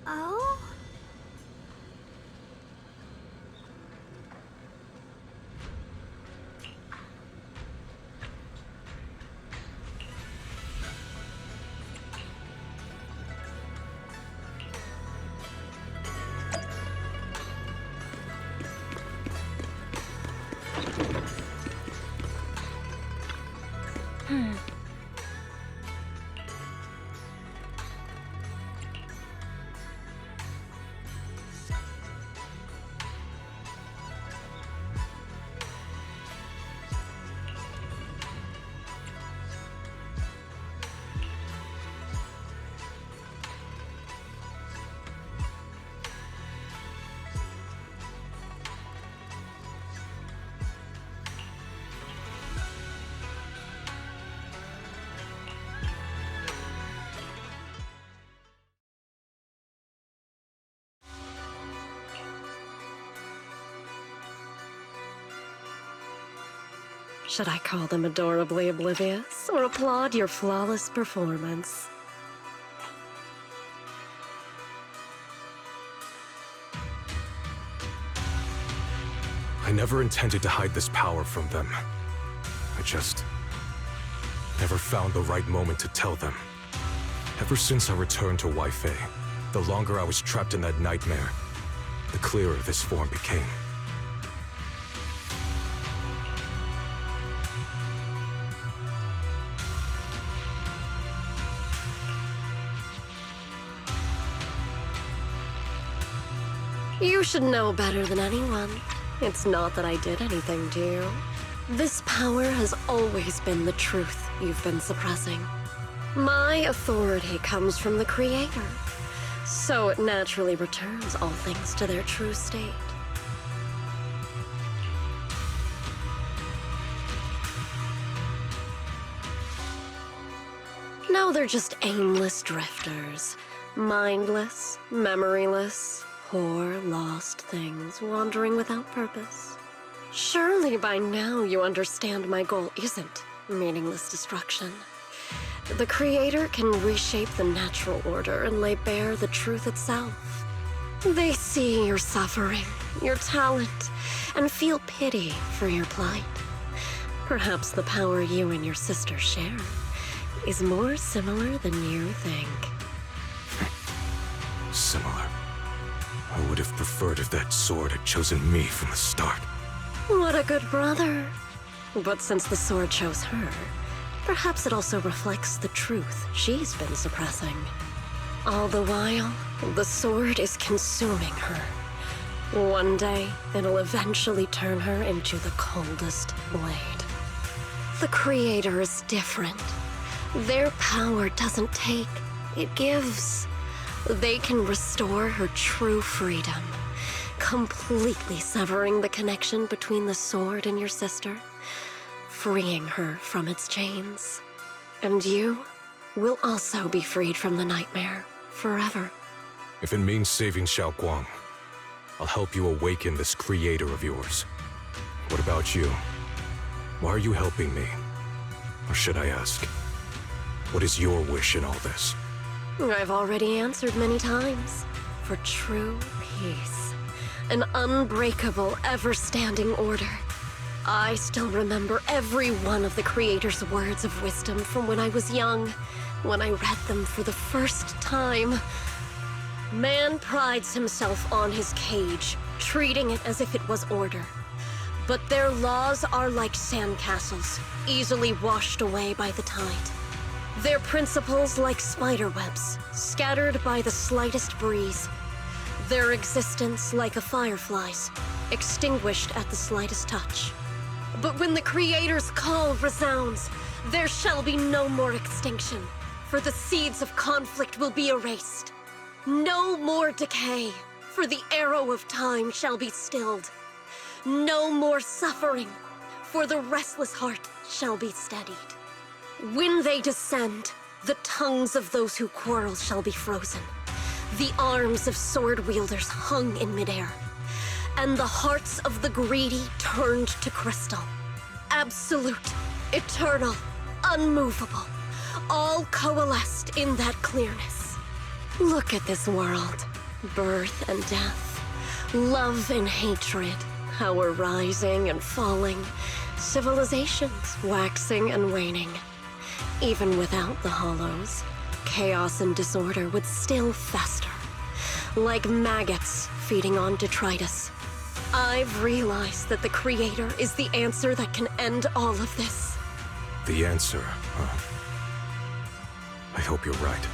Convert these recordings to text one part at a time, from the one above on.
Oh? Should I call them adorably oblivious, or applaud your flawless performance? I never intended to hide this power from them. I just never found the right moment to tell them. Ever since I returned to Wi-Fi, the longer I was trapped in that nightmare, the clearer this form became. You should know better than anyone. It's not that I did anything to you. This power has always been the truth you've been suppressing. My authority comes from the Creator, so it naturally returns all things to their true state. Now they're just aimless drifters, mindless, memoryless, poor, lost things wandering without purpose. Surely by now you understand my goal isn't meaningless destruction. The Creator can reshape the natural order and lay bare the truth itself. They see your suffering, your talent, and feel pity for your plight. Perhaps the power you and your sister share is more similar than you think. Similar. I would have preferred if that sword had chosen me from the start. What a good brother. But since the sword chose her, perhaps it also reflects the truth she's been suppressing. All the while, the sword is consuming her. One day, it'll eventually turn her into the coldest blade. The Creator is different. Their power doesn't take, it gives. They can restore her true freedom, completely severing the connection between the sword and your sister, freeing her from its chains. And you will also be freed from the nightmare forever. If it means saving Xiaoguang, I'll help you awaken this Creator of yours. What about you? Why are you helping me? Or should I ask, what is your wish in all this? I've already answered many times. For true peace. An unbreakable, ever-standing order. I still remember every one of the Creator's words of wisdom from when I was young, when I read them for the first time. Man prides himself on his cage, treating it as if it was order. But their laws are like sandcastles, easily washed away by the tide. Their principles like spiderwebs, scattered by the slightest breeze. Their existence like a firefly's, extinguished at the slightest touch. But when the Creator's call resounds, there shall be no more extinction, for the seeds of conflict will be erased. No more decay, for the arrow of time shall be stilled. No more suffering, for the restless heart shall be steadied. When they descend, the tongues of those who quarrel shall be frozen, the arms of sword-wielders hung in midair, and the hearts of the greedy turned to crystal. Absolute, eternal, unmovable, all coalesced in that clearness. Look at this world. birth and death, love and hatred, power rising and falling, civilizations waxing and waning. Even without the hollows, chaos and disorder would still fester, like maggots feeding on detritus. I've realized that the Creator is the answer that can end all of this. The answer, huh? I hope you're right.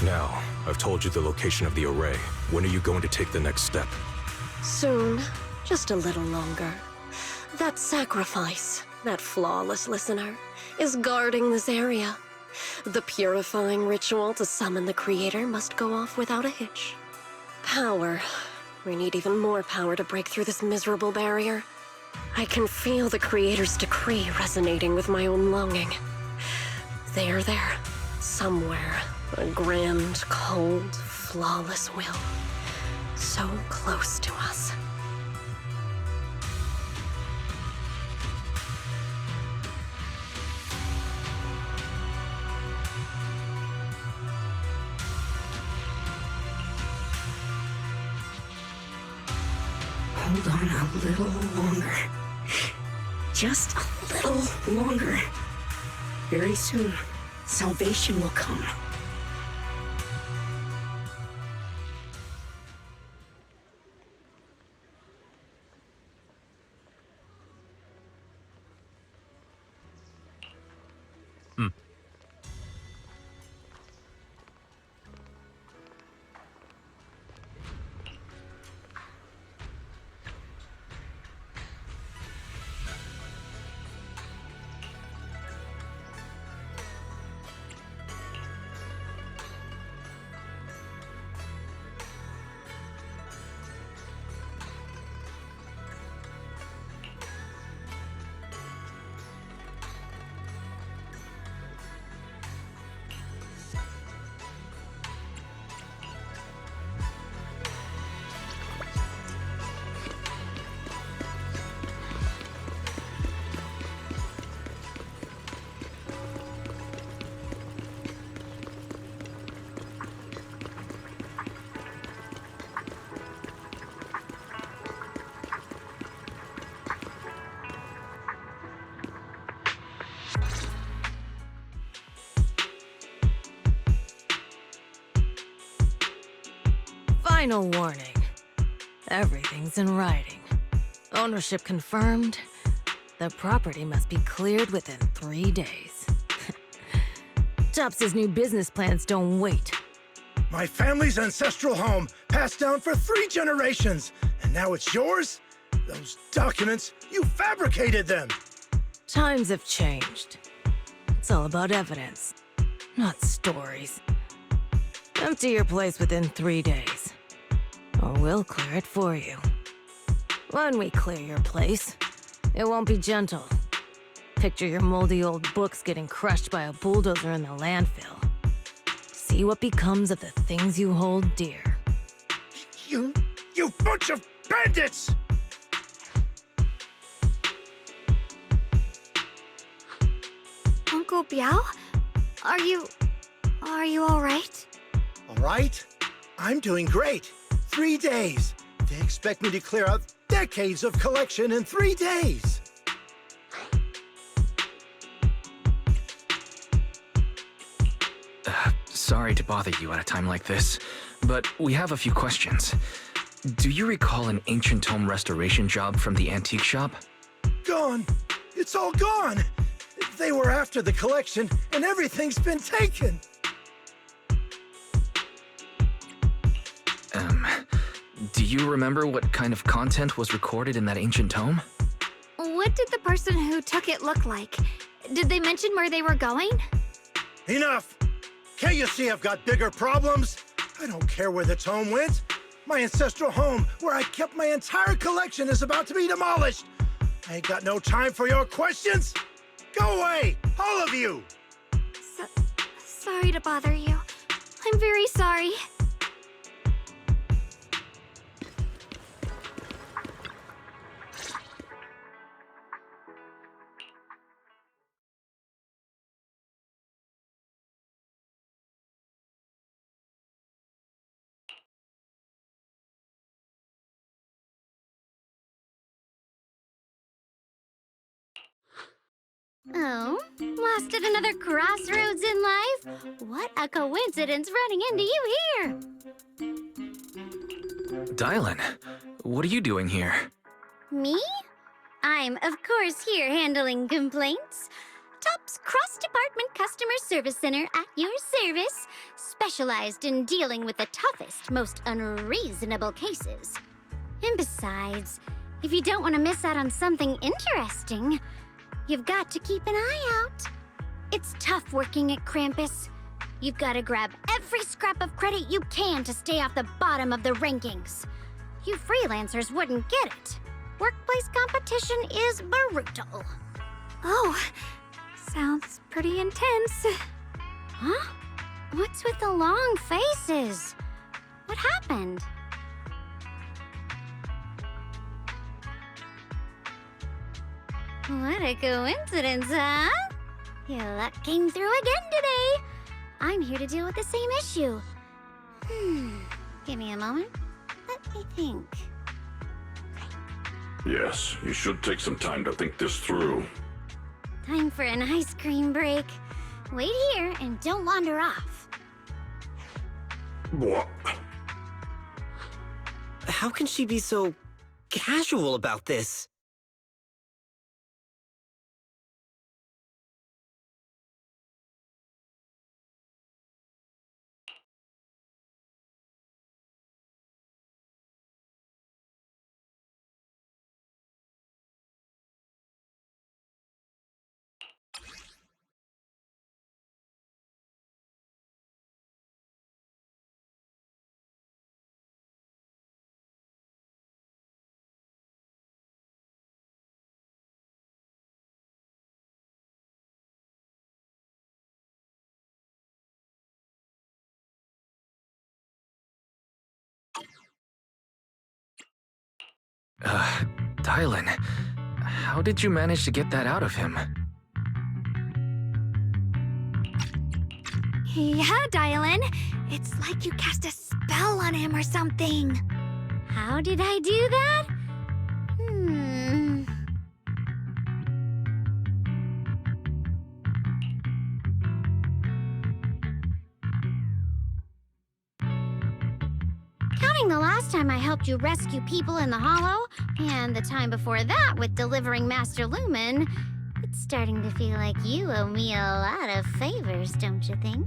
Now, I've told you the location of the array. When are you going to take the next step? Soon, just a little longer. That sacrifice, that flawless listener, is guarding this area. The purifying ritual to summon the Creator must go off without a hitch. Power. We need even more power to break through this miserable barrier. I can feel the Creator's decree resonating with my own longing. They are there, somewhere. A grand, cold, flawless will. So close to us. Hold on a little longer. Just a little longer. Very soon, salvation will come. Final warning. Everything's in writing. Ownership confirmed. The property must be cleared within 3 days. Tops's new business plans don't wait. My family's ancestral home, passed down for 3 generations, and now it's yours? Those documents, you fabricated them! Times have changed. It's all about evidence, not stories. Empty your place within 3 days, or we'll clear it for you. When we clear your place, it won't be gentle. Picture your moldy old books getting crushed by a bulldozer in the landfill. See what becomes of the things you hold dear. You bunch of bandits! Uncle Biao? Are you all right? All right? I'm doing great. 3 days. They expect me to clear out decades of collection in 3 days. Sorry to bother you at a time like this, but we have a few questions. Do you recall an ancient tome restoration job from the antique shop? Gone. It's all gone. They were after the collection, and everything's been taken. Do you remember what kind of content was recorded in that ancient tome? What did the person who took it look like? Did they mention where they were going? Enough! Can't you see I've got bigger problems? I don't care where the tome went. My ancestral home, where I kept my entire collection, is about to be demolished. I ain't got no time for your questions. Go away, all of you! Sorry to bother you. I'm very sorry. Oh, lost at another crossroads in life? What a coincidence running into you here! Dylan, what are you doing here? Me? I'm, of course, here handling complaints. TOP's cross-department customer service center at your service, specialized in dealing with the toughest, most unreasonable cases. And besides, if you don't want to miss out on something interesting, you've got to keep an eye out. It's tough working at Krampus. You've got to grab every scrap of credit you can to stay off the bottom of the rankings. You freelancers wouldn't get it. Workplace competition is brutal. Oh, sounds pretty intense. Huh? What's with the long faces? What happened? What a coincidence, huh? Your luck came through again today. I'm here to deal with the same issue. Give me a moment. Let me think. Yes, you should take some time to think this through. Time for an ice cream break. Wait here and don't wander off. What? How can she be so casual about this? Dylan, how did you manage to get that out of him? Yeah, Dylan. It's like you cast a spell on him or something. How did I do that? Counting the last time I helped you rescue people in the Hollow, and the time before that with delivering Master Lumen, it's starting to feel like you owe me a lot of favors, don't you think?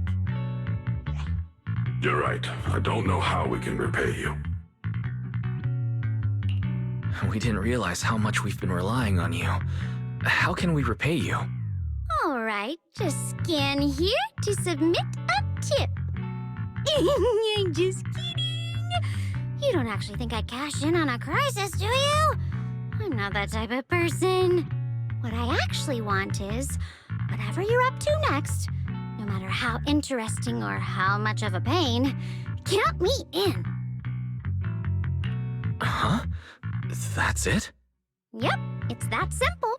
You're right. I don't know how we can repay you. We didn't realize how much we've been relying on you. How can we repay you? All right, just scan here to submit a tip. I'm just kidding. You don't actually think I'd cash in on a crisis, do you? I'm not that type of person. What I actually want is, whatever you're up to next, no matter how interesting or how much of a pain, count me in. Huh? That's it? Yep, it's that simple.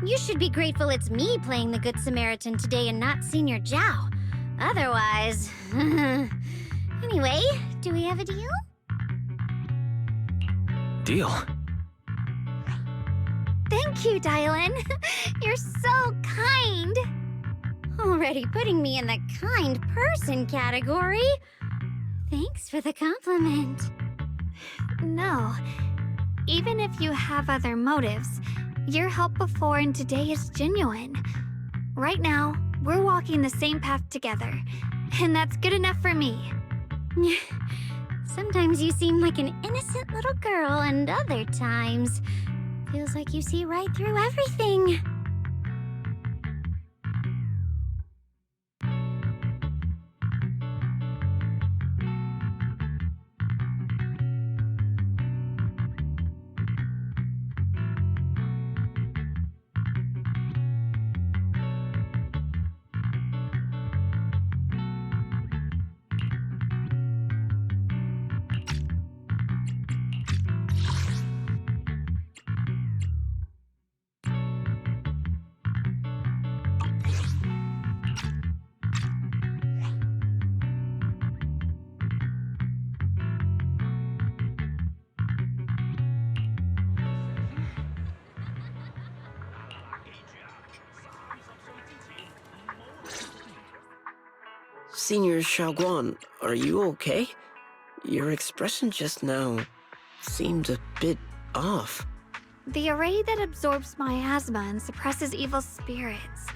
You should be grateful it's me playing the Good Samaritan today and not Senior Zhao. Otherwise... Anyway, do we have a deal? Deal. Thank you, Dylan. You're so kind. Already putting me in the kind person category. Thanks for the compliment. No. Even if you have other motives, your help before and today is genuine. Right now, we're walking the same path together, and that's good enough for me. Sometimes you seem like an innocent little girl, and other times, feels like you see right through everything. Senior Xiaoguan, are you okay? Your expression just now seemed a bit off. The array that absorbs miasma and suppresses evil spirits.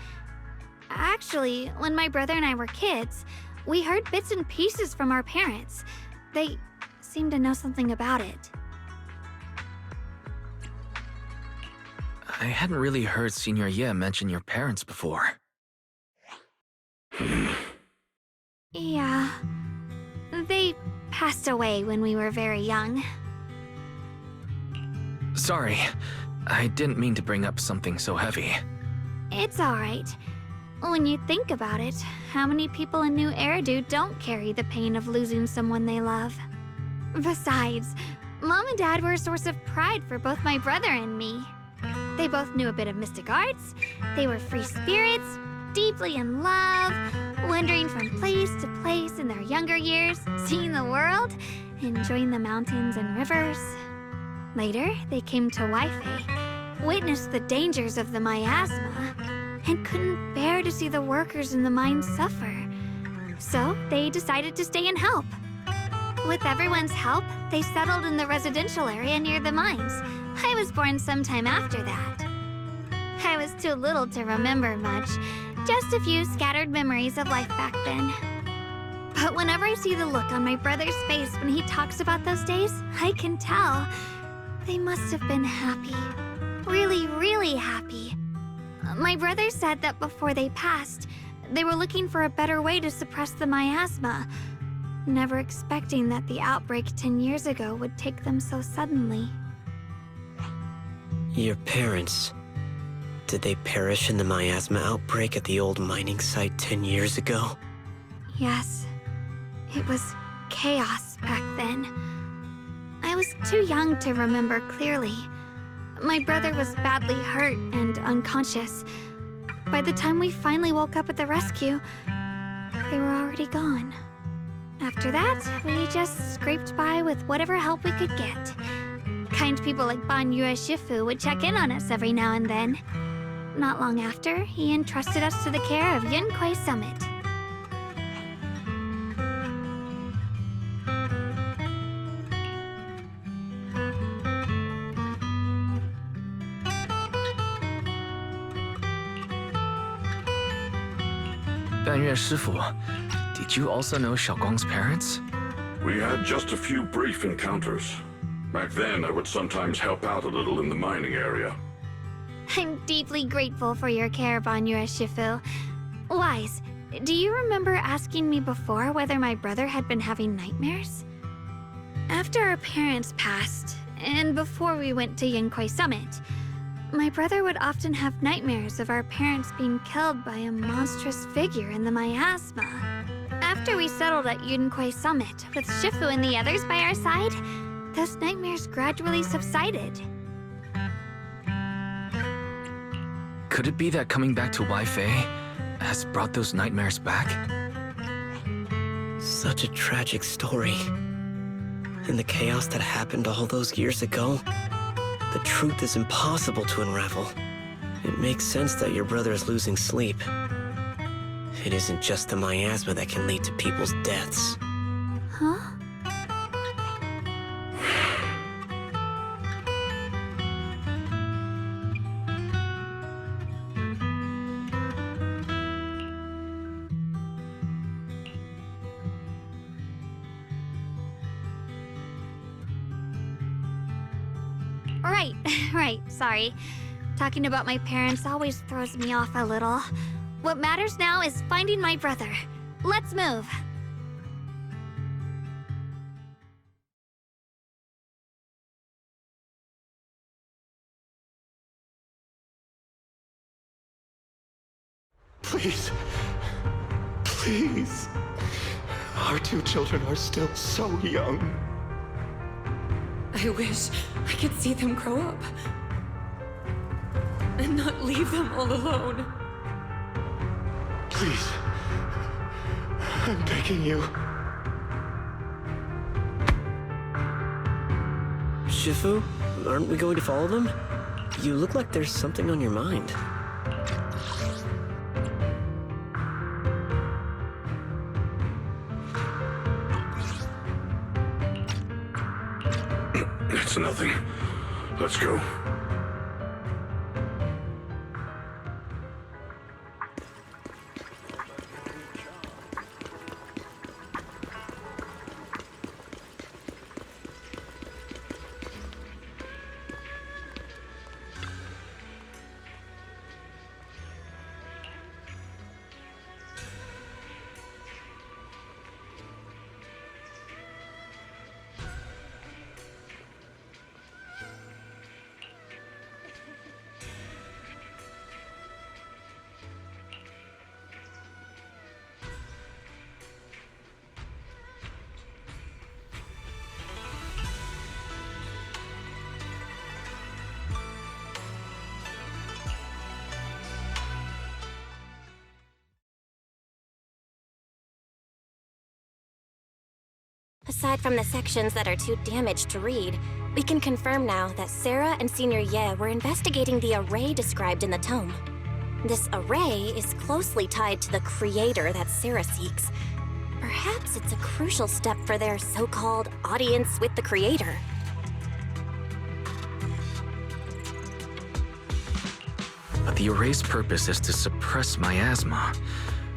Actually, when my brother and I were kids, we heard bits and pieces from our parents. They seemed to know something about it. I hadn't really heard Senior Ye mention your parents before. Yeah. They passed away when we were very young. Sorry, I didn't mean to bring up something so heavy. It's alright. When you think about it, how many people in New Eridu don't carry the pain of losing someone they love? Besides, Mom and Dad were a source of pride for both my brother and me. They both knew a bit of mystic arts, they were free spirits, deeply in love, wandering from place to place in their younger years, seeing the world, enjoying the mountains and rivers. Later, they came to Waifei, witnessed the dangers of the miasma, and couldn't bear to see the workers in the mine suffer. So they decided to stay and help. With everyone's help, they settled in the residential area near the mines. I was born sometime after that. I was too little to remember much, just a few scattered memories of life back then. But whenever I see the look on my brother's face when he talks about those days, I can tell. They must have been happy. Really, really happy. My brother said that before they passed, they were looking for a better way to suppress the miasma, never expecting that the outbreak 10 years ago would take them so suddenly. Your parents, did they perish in the miasma outbreak at the old mining site 10 years ago? Yes. It was chaos back then. I was too young to remember clearly. My brother was badly hurt and unconscious. By the time we finally woke up at the rescue, they were already gone. After that, we just scraped by with whatever help we could get. Kind people like Ban Yue Shifu would check in on us every now and then. Not long after, he entrusted us to the care of Yunquei Summit. Ban Yue Shifu, did you also know Xiaoguang's parents? We had just a few brief encounters. Back then, I would sometimes help out a little in the mining area. I'm deeply grateful for your care, Ban Yue Shifu. Wise, do you remember asking me before whether my brother had been having nightmares? After our parents passed, and before we went to Yunquei Summit, my brother would often have nightmares of our parents being killed by a monstrous figure in the miasma. After we settled at Yunquei Summit, with Shifu and the others by our side, those nightmares gradually subsided. Could it be that coming back to Waifei has brought those nightmares back? Such a tragic story. And the chaos that happened all those years ago, the truth is impossible to unravel. It makes sense that your brother is losing sleep. It isn't just the miasma that can lead to people's deaths. Huh? Right, sorry. Talking about my parents always throws me off a little. What matters now is finding my brother. Let's move. Please. Please. Our two children are still so young. I wish I could see them grow up. And not leave them all alone. Please. I'm begging you. Shifu, aren't we going to follow them? You look like there's something on your mind. nothing. Let's go. Aside from the sections that are too damaged to read, we can confirm now that Sarah and Senior Ye were investigating the array described in the tome. This array is closely tied to the creator that Sarah seeks. Perhaps it's a crucial step for their so-called audience with the creator. But the array's purpose is to suppress miasma.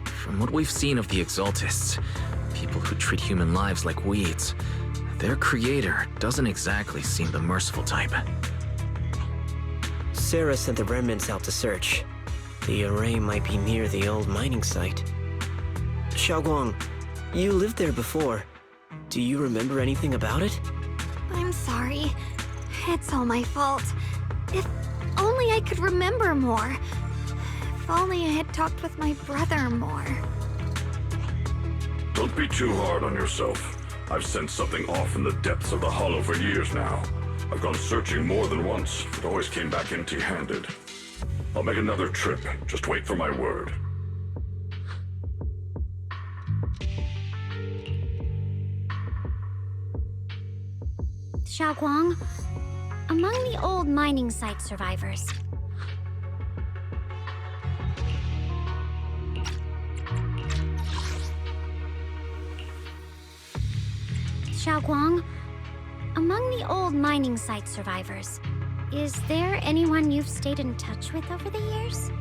From what we've seen of the Exaltists, people who treat human lives like weeds, their creator doesn't exactly seem the merciful type. Sarah sent the remnants out to search. The array might be near the old mining site. Xiaoguang, you lived there before. Do you remember anything about it? I'm sorry. It's all my fault. If only I could remember more. If only I had talked with my brother more. Don't be too hard on yourself. I've sensed something off in the depths of the hollow for years now. I've gone searching more than once, but always came back empty-handed. I'll make another trip. Just wait for my word. Xiaoguang, among the old mining site survivors, is there anyone you've stayed in touch with over the years?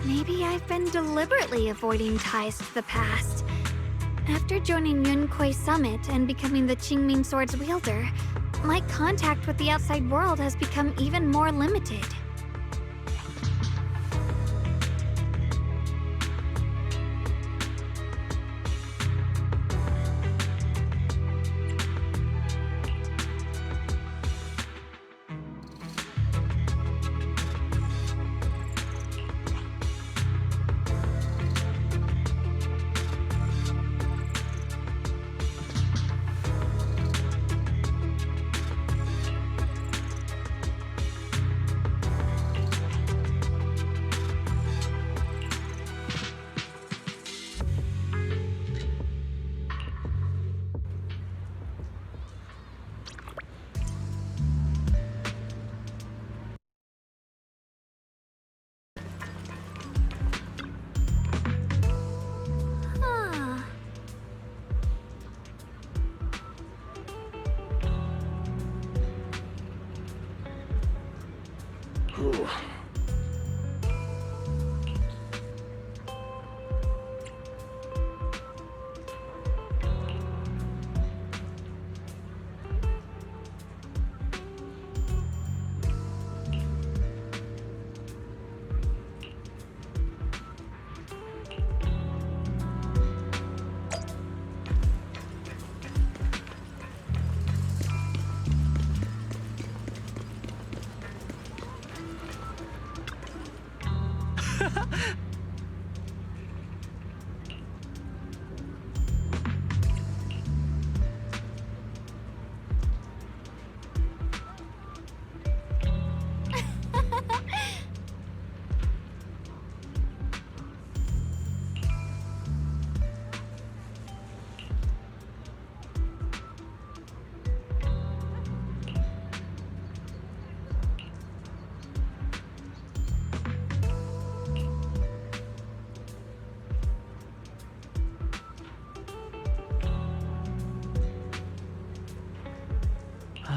Maybe I've been deliberately avoiding ties to the past. After joining Yunkuei Summit and becoming the Qingming Sword's wielder, my contact with the outside world has become even more limited.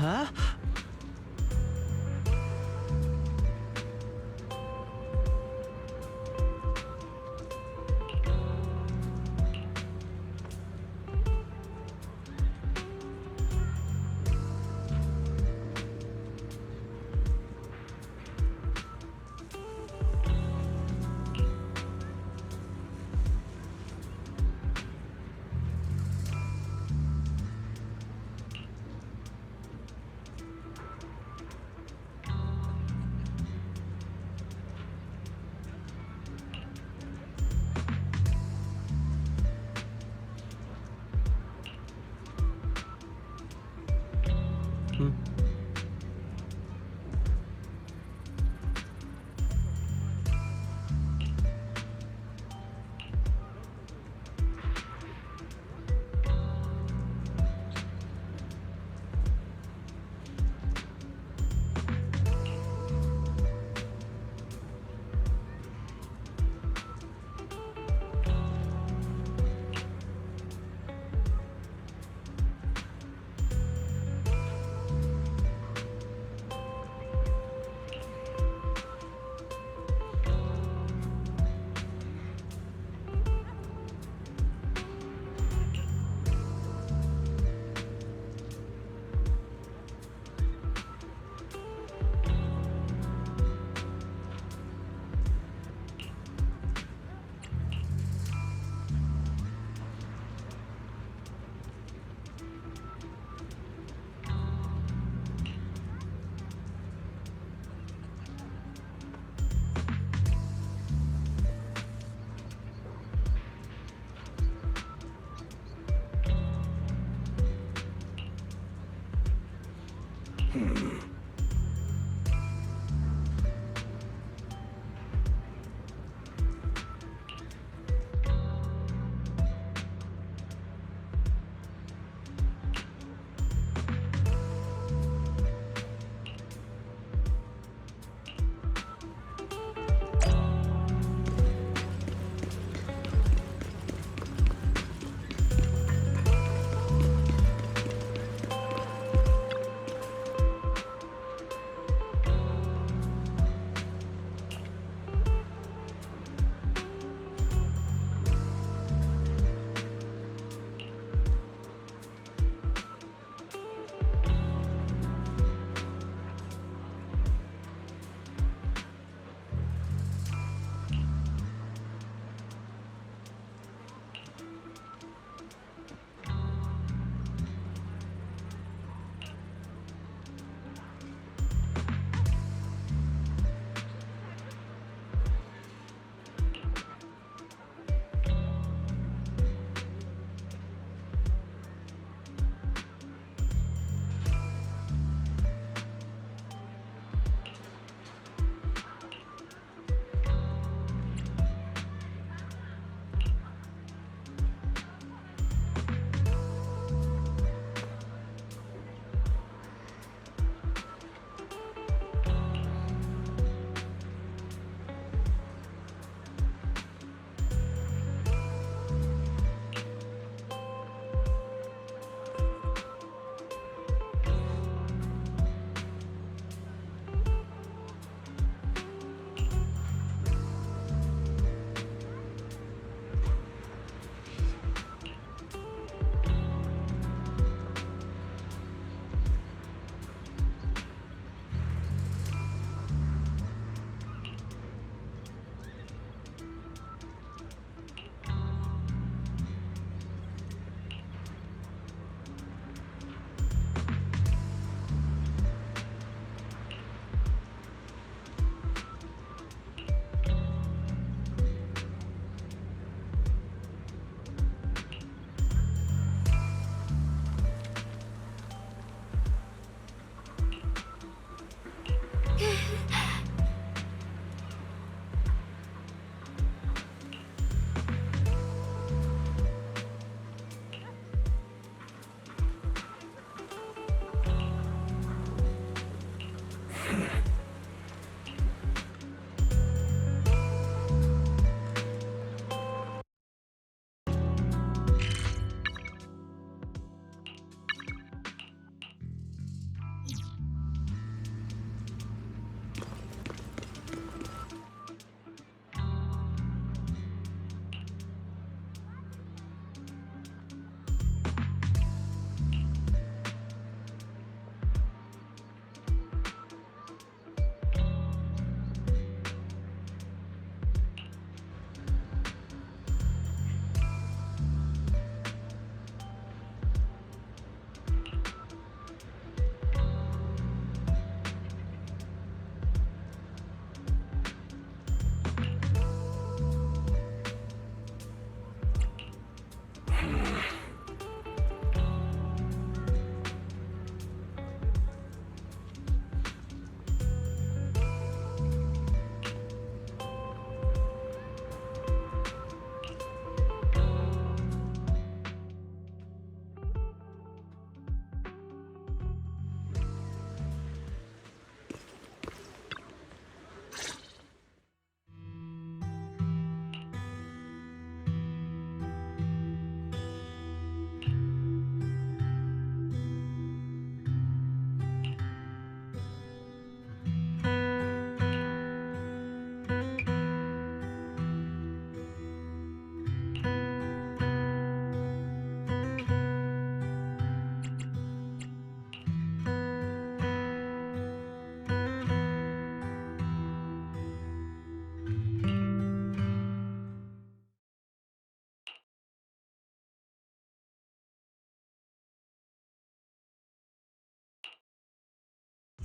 Huh?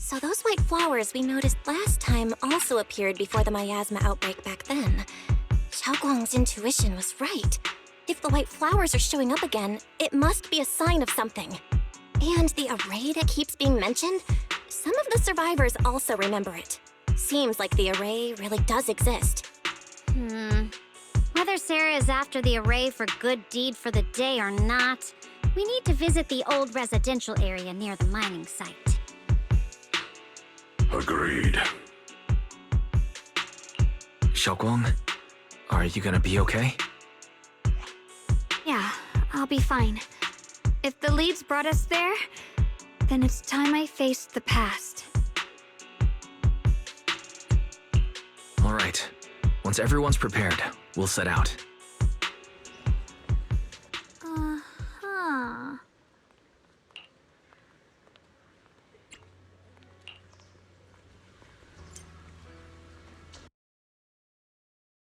So those white flowers we noticed last time also appeared before the miasma outbreak back then. Xiaoguang's intuition was right. If the white flowers are showing up again, it must be a sign of something. And the array that keeps being mentioned? Some of the survivors also remember it. Seems like the array really does exist. Whether Sarah is after the array for good deed for the day or not, we need to visit the old residential area near the mining site. Agreed. Xiaoguang, are you gonna be okay? Yeah, I'll be fine. If the leads brought us there, then it's time I faced the past. All right. Once everyone's prepared, we'll set out.